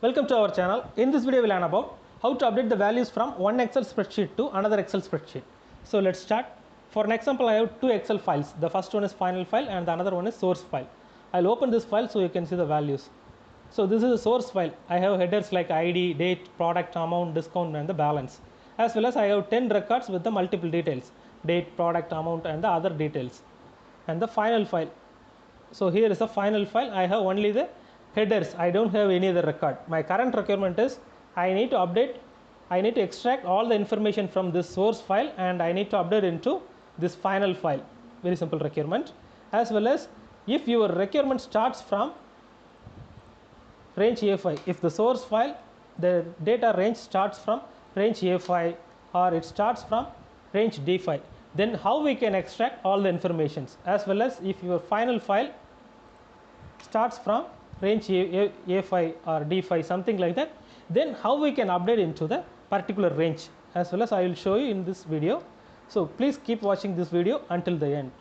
Welcome to our channel. In this video we will learn about how to update the values from one Excel spreadsheet to another Excel spreadsheet. So let's start. For an example, I have two Excel files. The first one is final file and the another one is source file. I'll open this file so you can see the values. So this is a source file. I have headers like ID, date, product, amount, discount and the balance. As well as I have 10 records with the multiple details. Date, product, amount and the other details. And the final file. So here is the final file. I have only the headers. I don't have any other record. My current requirement is I need to extract all the information from this source file and I need to update into this final file. Very simple requirement. As well as if your requirement starts from range A5, if the source file, the data range starts from range A5 or it starts from range D5, then how we can extract all the informations. As well as if your final file starts from range A5 or D5, something like that, then how we can update into the particular range, as well as I will show you in this video. So please keep watching this video until the end.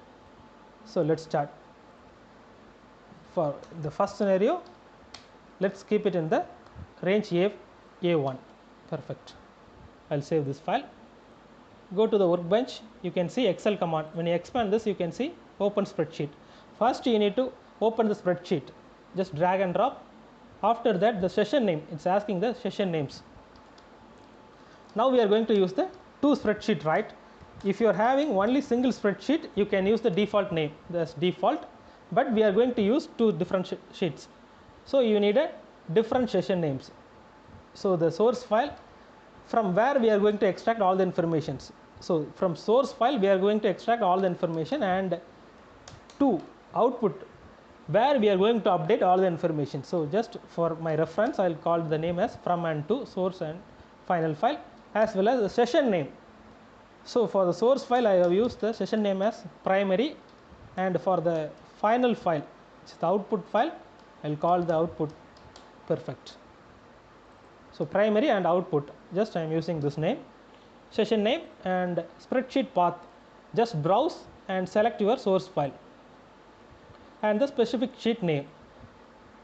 So let's start. For the first scenario, let's keep it in the range A1. Perfect. I'll save this file. Go to the workbench. You can see Excel command. When you expand this, you can see open spreadsheet. First you need to open the spreadsheet. Just drag and drop. After that, the session name, it's asking the session names. Now we are going to use the two spreadsheet, right? If you are having only single spreadsheet, you can use the default name, that's default, but we are going to use two different sheets. So you need a different session names. So the source file, from where we are going to extract all the informations. So from source file we are going to extract all the information, and to output where we are going to update all the information. So just for my reference, I will call the name as from and to source and final file, as well as the session name. So for the source file I have used the session name as primary, and for the final file, which is the output file, I will call the output. Perfect. So primary and output, just I am using this name, session name, and spreadsheet path. Just browse and select your source file and the specific sheet name.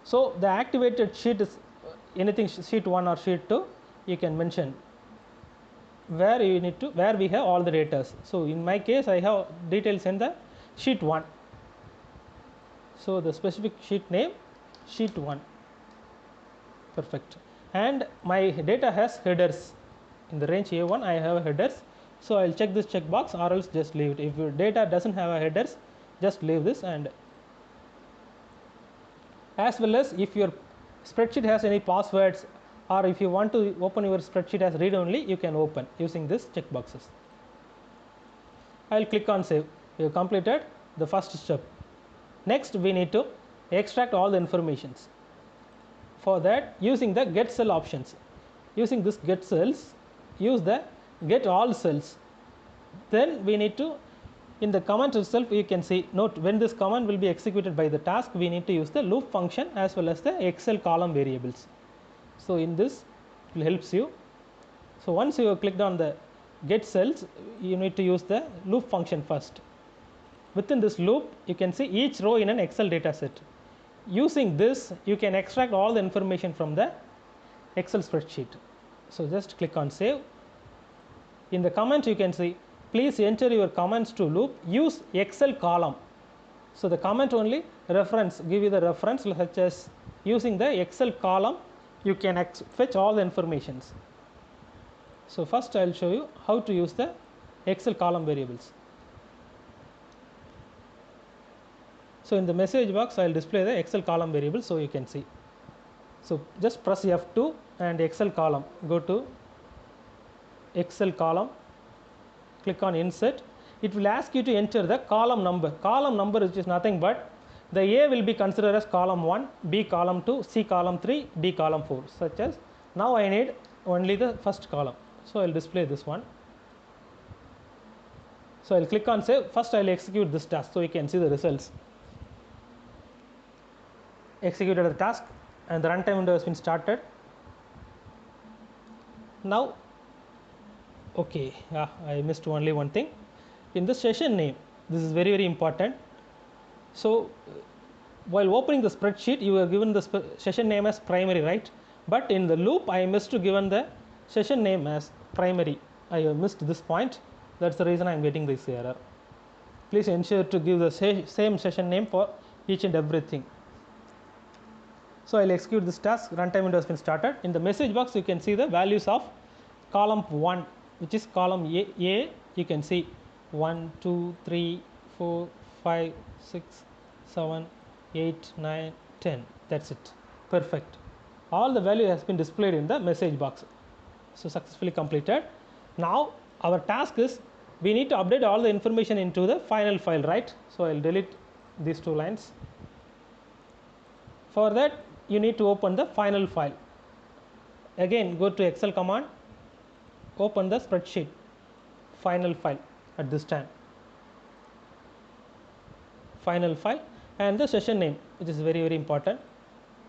So the activated sheet is anything sheet 1 or sheet 2, you can mention where you need to, where we have all the data. So in my case I have details in the sheet 1. So the specific sheet name sheet 1. Perfect. And my data has headers. In the range A1 I have headers. So I will check this checkbox or else just leave it. If your data doesn't have a headers, just leave this. And as well as if your spreadsheet has any passwords, or if you want to open your spreadsheet as read only, you can open using this checkboxes. I will click on save. We have completed the first step. Next we need to extract all the informations. For that, using the get cell options, using this get cells, use the get all cells. Then we need to, in the command itself you can see, note when this command will be executed by the task, we need to use the loop function as well as the Excel column variables. So in this it helps you. So once you have clicked on the get cells, you need to use the loop function first. Within this loop you can see each row in an Excel data set. Using this you can extract all the information from the Excel spreadsheet. So just click on save. In the comment you can see, please enter your comments to loop, use Excel column. So the comment only reference, give you the reference, such as using the Excel column you can fetch all the informations. So first I will show you how to use the Excel column variables. So in the message box I will display the Excel column variable so you can see. So just press F2 and Excel column, go to Excel column, click on insert. It will ask you to enter the column number. Column number is nothing but the A will be considered as column 1, B column 2, C column 3, D column 4, such as now I need only the first column. So I will display this one. So I will click on save. First I will execute this task so you can see the results. Executed the task and the runtime window has been started. Now okay, I missed only one thing. In the session name, this is very important. So while opening the spreadsheet, you are given the session name as primary, right? but in the loop I missed to given the session name as primary. I have missed this point, that's the reason I am getting this error. Please ensure to give the same session name for each and everything. So I'll execute this task. Runtime window has been started. In the message box you can see the values of column 1, which is column A. You can see 1, 2, 3, 4, 5, 6, 7, 8, 9, 10. That's it. Perfect. All the value has been displayed in the message box. So successfully completed. Now our task is we need to update all the information into the final file, right? So I'll delete these 2 lines. For that you need to open the final file. Again go to Excel command, open the spreadsheet final file at this time, final file, and the session name, which is very important.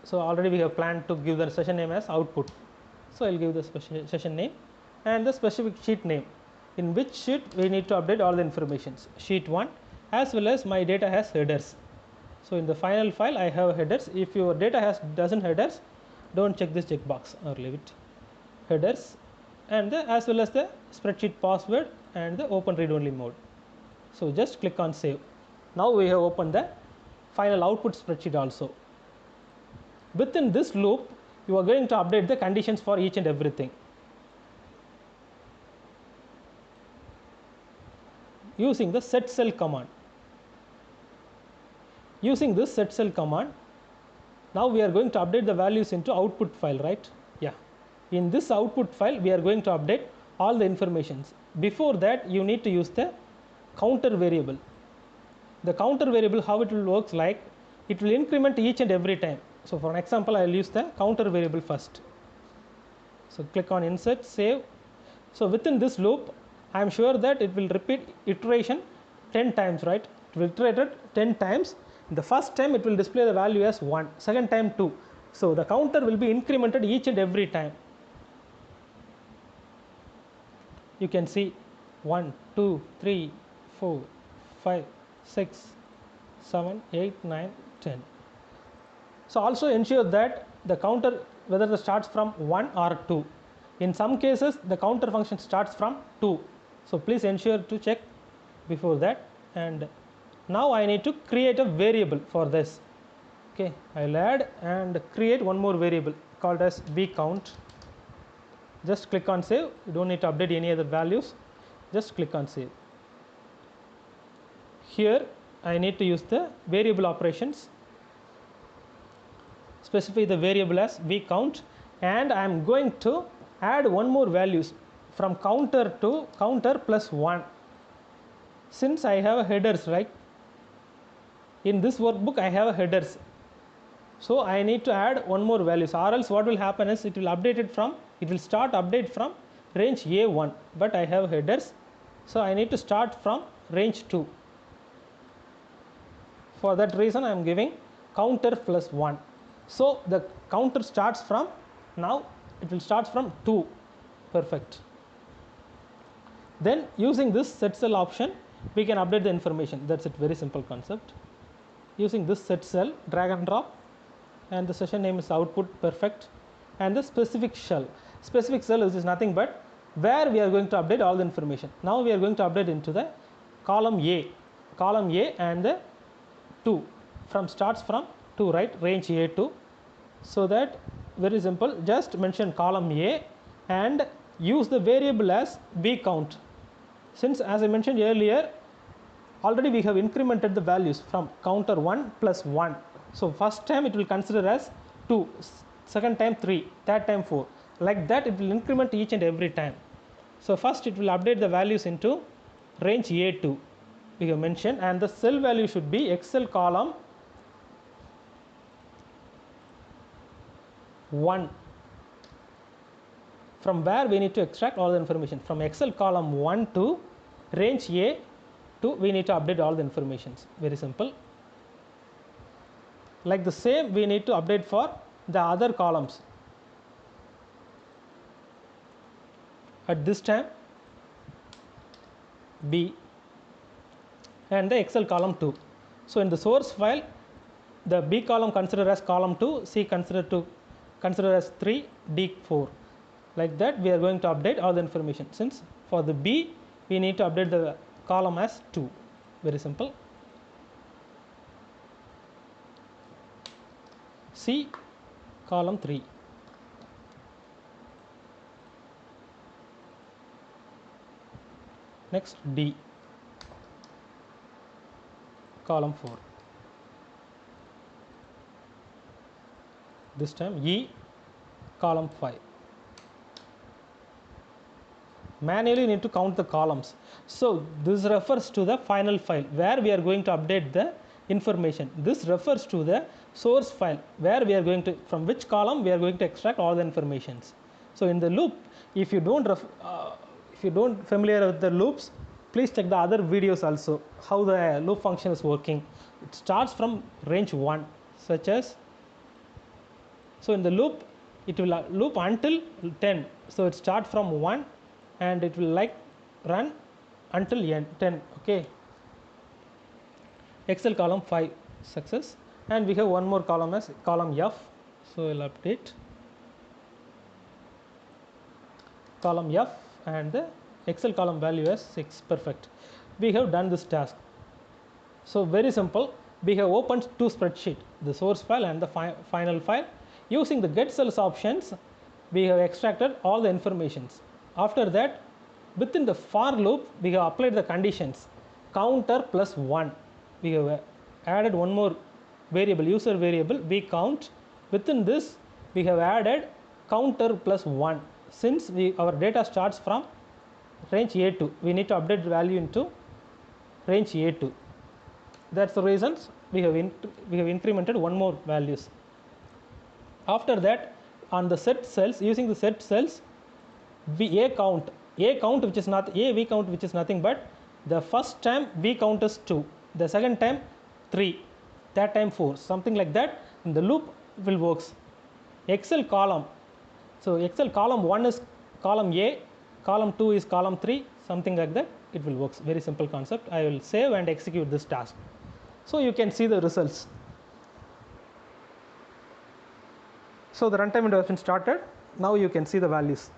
So already we have planned to give the session name as output, so I'll give the session name and the specific sheet name, in which sheet we need to update all the informations, sheet 1, as well as my data has headers. So in the final file I have headers. If your data doesn't headers, don't check this checkbox or leave it. Headers and as well as the spreadsheet password and the open read only mode. So just click on save. Now we have opened the final output spreadsheet also. Within this loop you are going to update the conditions for each and everything. Using the set cell command. Using this set cell command, now we are going to update the values into output file, right? Yeah. In this output file we are going to update all the informations. Before that you need to use the counter variable. The counter variable, how it will work, like it will increment each and every time. So for an example I will use the counter variable first. So click on insert, save. So within this loop I am sure that it will repeat iteration 10 times, right? It will iterate it 10 times. The first time it will display the value as 1, second time 2. So the counter will be incremented each and every time. You can see 1, 2, 3, 4, 5, 6, 7, 8, 9, 10. So also ensure that the counter whether it starts from 1 or 2. In some cases the counter function starts from 2. So please ensure to check before that. And now I need to create a variable for this. Okay, I'll add and create one more variable called as vcount. Just click on save. You don't need to update any other values. Just click on save. Here I need to use the variable operations. Specify the variable as vcount, and I am going to add one more values from counter to counter plus 1. Since I have headers, right? In this workbook I have headers, so I need to add one more values, or else what will happen is it will start update from range A1, but I have headers, so I need to start from range 2. For that reason I am giving counter plus 1. So the counter starts from, now it will start from 2. Perfect. Then using this set cell option we can update the information. That's it, very simple concept. Using this set cell, drag and drop, and the session name is output. Perfect. And the specific cell is nothing but where we are going to update all the information. Now we are going to update into the column A and the 2, starts from 2, right? Range A2. So that very simple, just mention column A and use the variable as vcount. Since as I mentioned earlier, already we have incremented the values from counter 1 plus 1. So first time it will consider as 2, second time 3, third time 4. Like that it will increment each and every time. So first it will update the values into range A2 we have mentioned, and the cell value should be Excel column 1, from where we need to extract all the information. From Excel column 1 to range A2 we need to update all the informations. Very simple. Like the same we need to update for the other columns. At this time B and the Excel column 2. So in the source file the B column considered as column 2, C considered to consider as 3, D 4. Like that we are going to update all the information. Since for the B we need to update the column as 2. Very simple. C column 3. Next D column 4. This time E column 5. Manually need to count the columns. So this refers to the final file where we are going to update the information. This refers to the source file where we are going to, from which column we are going to extract all the informations. So in the loop, if you don't familiar with the loops, please check the other videos also how the loop function is working. It starts from range 1, such as, so in the loop it will loop until 10. So it starts from 1 and it will like run until end 10. Okay, Excel column 5 success, and we have one more column as column F. So we'll update column F and the Excel column value as 6. Perfect. We have done this task. So very simple. We have opened two spreadsheet, the source file and the final file. Using the get cells options, we have extracted all the informations. After that, within the for loop, we have applied the conditions counter plus 1. We have added one more variable, user variable, we count. Within this, we have added counter plus 1. Since our data starts from range A2, we need to update the value into range A2. That's the reasons we have incremented one more values. After that, on the set cells, using the set cells, we A count which is not V count which is nothing but the first time V count is 2, the second time 3, that time 4, something like that. In the loop will works. Excel column, so Excel column 1 is column A, column 2 is column 3, something like that. It will works. Very simple concept. I will save and execute this task. So you can see the results. So the runtime window has been started. Now you can see the values.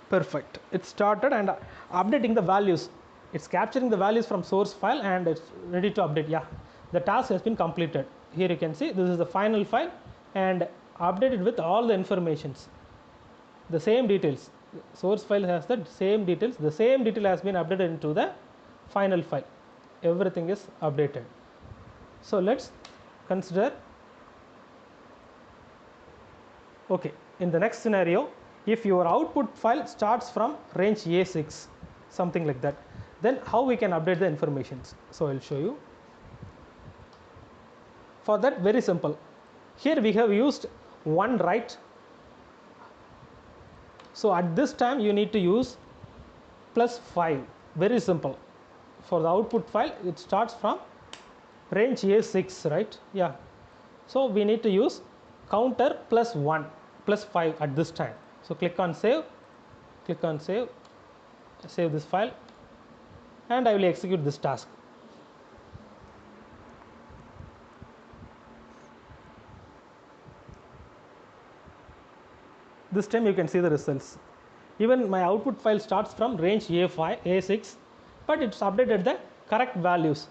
Perfect. It started and updating the values. It's capturing the values from source file and it's ready to update. Yeah, the task has been completed. Here you can see this is the final file and updated with all the informations. The same details. Source file has the same details. The same detail has been updated into the final file. Everything is updated. So let's consider. Okay, in the next scenario, if your output file starts from range A6, something like that, then how we can update the informations. So I'll show you. For that, very simple. Here we have used one write. So at this time you need to use +5. Very simple. For the output file, it starts from range A6, right? Yeah. So we need to use counter +1, +5 at this time. So click on save, save this file, and I will execute this task. This time you can see the results. Even my output file starts from range A5, A6, but it's updated the correct values.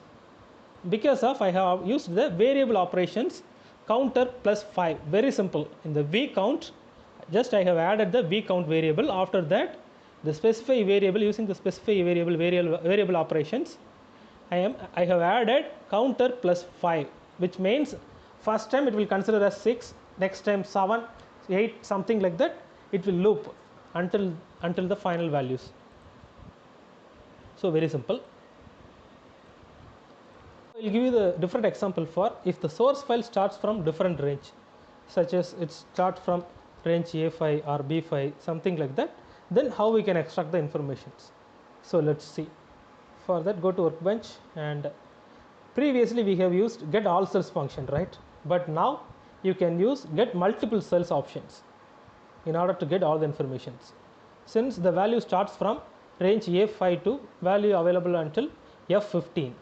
Because of I have used the variable operations counter +5. Very simple. In the V count, just I have added the V count variable. After that, the specify variable, using the specify variable operations, I have added counter +5, which means first time it will consider as 6, next time 7, 8, something like that. It will loop until the final values. So very simple. I will give you the different example for if the source file starts from different range, such as it starts from range A5 or B5, something like that, then how we can extract the informations. So let's see. For that, go to Workbench, and previously we have used get all cells function, right? But now you can use get multiple cells options in order to get all the informations. Since the value starts from range A5 to value available until F15.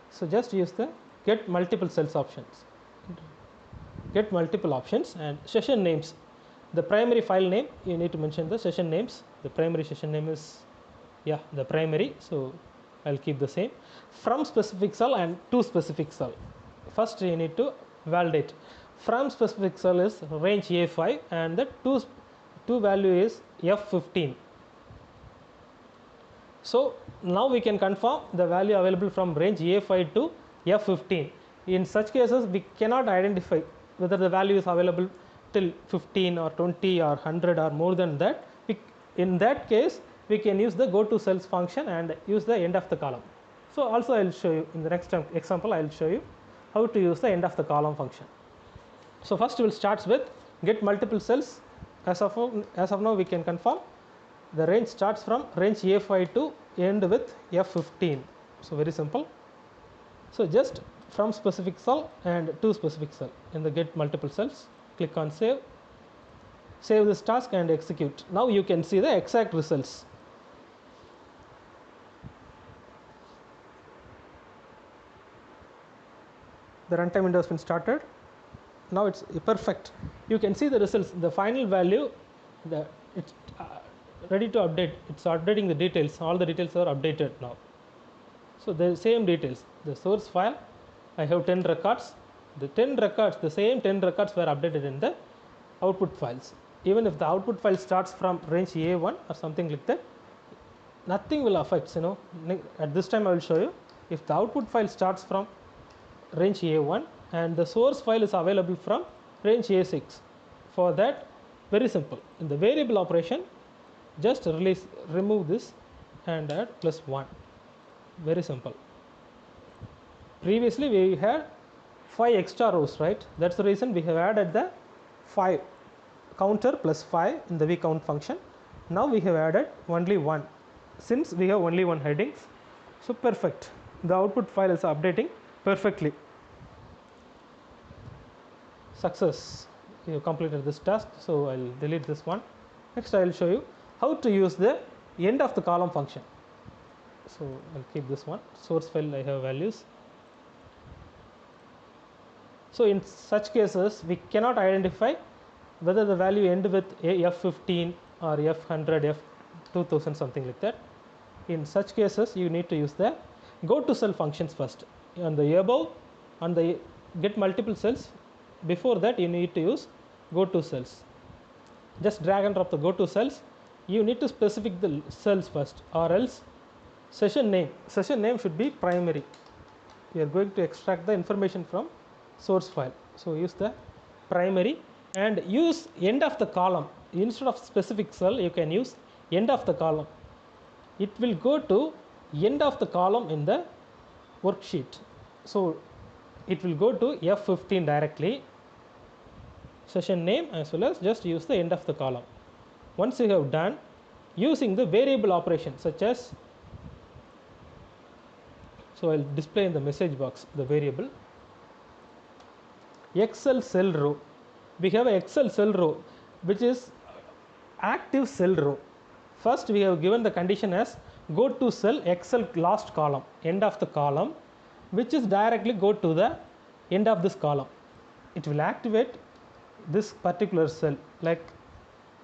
So just use the get multiple cells options. get multiple options, and session names. The primary file name, you need to mention the session names. The primary session name is, yeah, the primary, so I'll keep the same. From specific cell and to specific cell. First you need to validate. From specific cell is range A5 and the to value is F15. So now we can confirm the value available from range A5 to F15. In such cases, we cannot identify whether the value is available till 15 or 20 or 100 or more than that. In that case, we can use the go to cells function and use the end of the column. So also I will show you in the next example, I will show you how to use the end of the column function. So first we will start with get multiple cells. As of now we can confirm the range starts from range A5 to end with F15. So very simple. So just from specific cell and to specific cell in the get multiple cells, click on save. Save this task and execute. Now you can see the exact results. The runtime window has been started. Now it's perfect. You can see the results. The final value, it's ready to update. It's updating the details. All the details are updated now. So the same details. The source file, I have 10 records. The same 10 records were updated in the output files. Even if the output file starts from range A1 or something like that, nothing will affect. At this time I will show you. If the output file starts from range A1 and the source file is available from range A6, for that, very simple. In the variable operation, just remove this and add +1. Very simple. Previously we had 5 extra rows, right? That's the reason we have added the 5 counter +5 in the vcount function. Now we have added only 1 since we have only 1 headings. So perfect. The output file is updating perfectly. Success. You have completed this task, so I'll delete this one. Next I will show you how to use the end of the column function. So I'll keep this one. Source file I have values. So in such cases we cannot identify whether the value end with F15 or F100, F2000, something like that. In such cases you need to use the go to cell functions first. On the above, on the get multiple cells, before that you need to use go to cells. Just drag and drop the go to cells. You need to specify the cells first, or else session name should be primary. We are going to extract the information from source file. So use the primary and use end of the column. Instead of specific cell, you can use end of the column. It will go to end of the column in the worksheet. So it will go to F15 directly. Session name as well as just use the end of the column. Once you have done, using the variable operation such as, so I'll display in the message box the variable Excel cell row. We have a Excel cell row which is active cell row. First we have given the condition as go to cell Excel last column, end of the column, which is directly go to the end of this column. It will activate this particular cell, like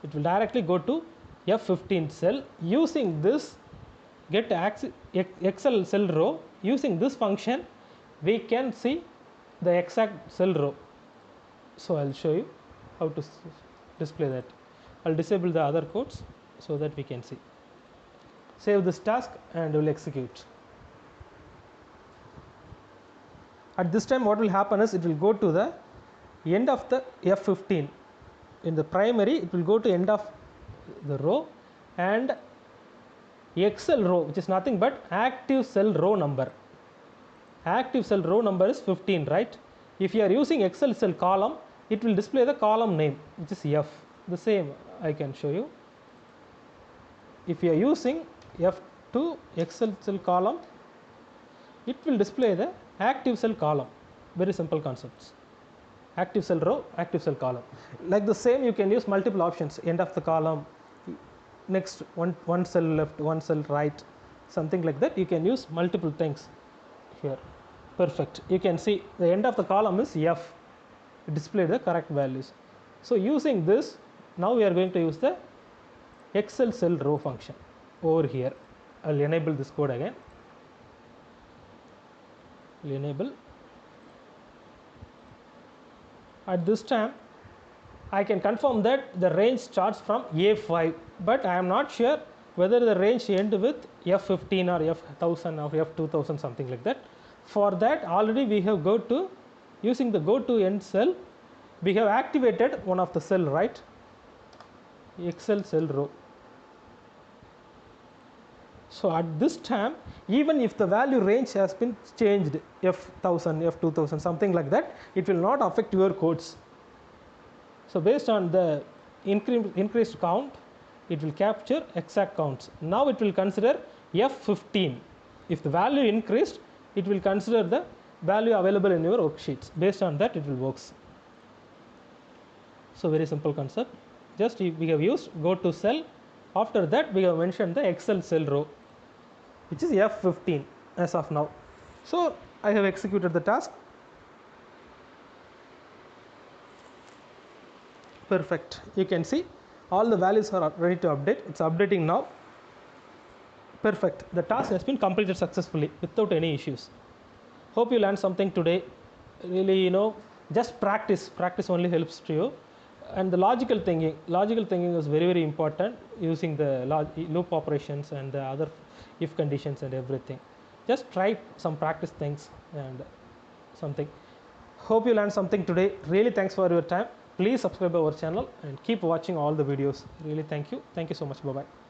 it will directly go to F15 cell. Using this get Excel cell row, using this function we can see the exact cell row. So I'll show you how to display that. I'll disable the other codes so that we can see. Save this task and we'll execute. At this time what will happen is it will go to the end of the F15. In the primary it will go to end of the row, and Excel row, which is nothing but active cell row number. Active cell row number is 15, right? If you are using Excel cell column, it will display the column name, which is F. The same I can show you. If you are using F2 Excel cell column, it will display the active cell column. Very simple concepts. Active cell row, active cell column. Like the same you can use multiple options. End of the column, next one cell left, one cell right, something like that. You can use multiple things here. Perfect. You can see the end of the column is F. display the correct values. So using this, now we are going to use the Excel cell row function over here. I'll enable this code again. I'll enable. At this time, I can confirm that the range starts from A5, but I am not sure whether the range ends with F15 or F1000 or F2000, something like that. For that, already we have using the go to end cell, we have activated one of the cell, right? Excel cell row. So at this time, even if the value range has been changed, F1000, F2000, something like that, it will not affect your codes. So based on the increased count, it will capture exact counts. Now it will consider F15. If the value increased, it will consider the value available in your worksheets. Based on that, it will work. So very simple concept. Just we have used go to cell. After that, we have mentioned the Excel cell row, which is F15 as of now. So I have executed the task. Perfect. You can see all the values are ready to update. It's updating now. Perfect. The task has been completed successfully without any issues. Hope you learned something today. Really, just practice. Practice only helps to you. And the logical thinking is very, very important, using the loop operations and the other if conditions and everything. Just try some practice things and something. Hope you learned something today. Really thanks for your time. Please subscribe our channel and keep watching all the videos. Really thank you. Thank you so much. Bye-bye.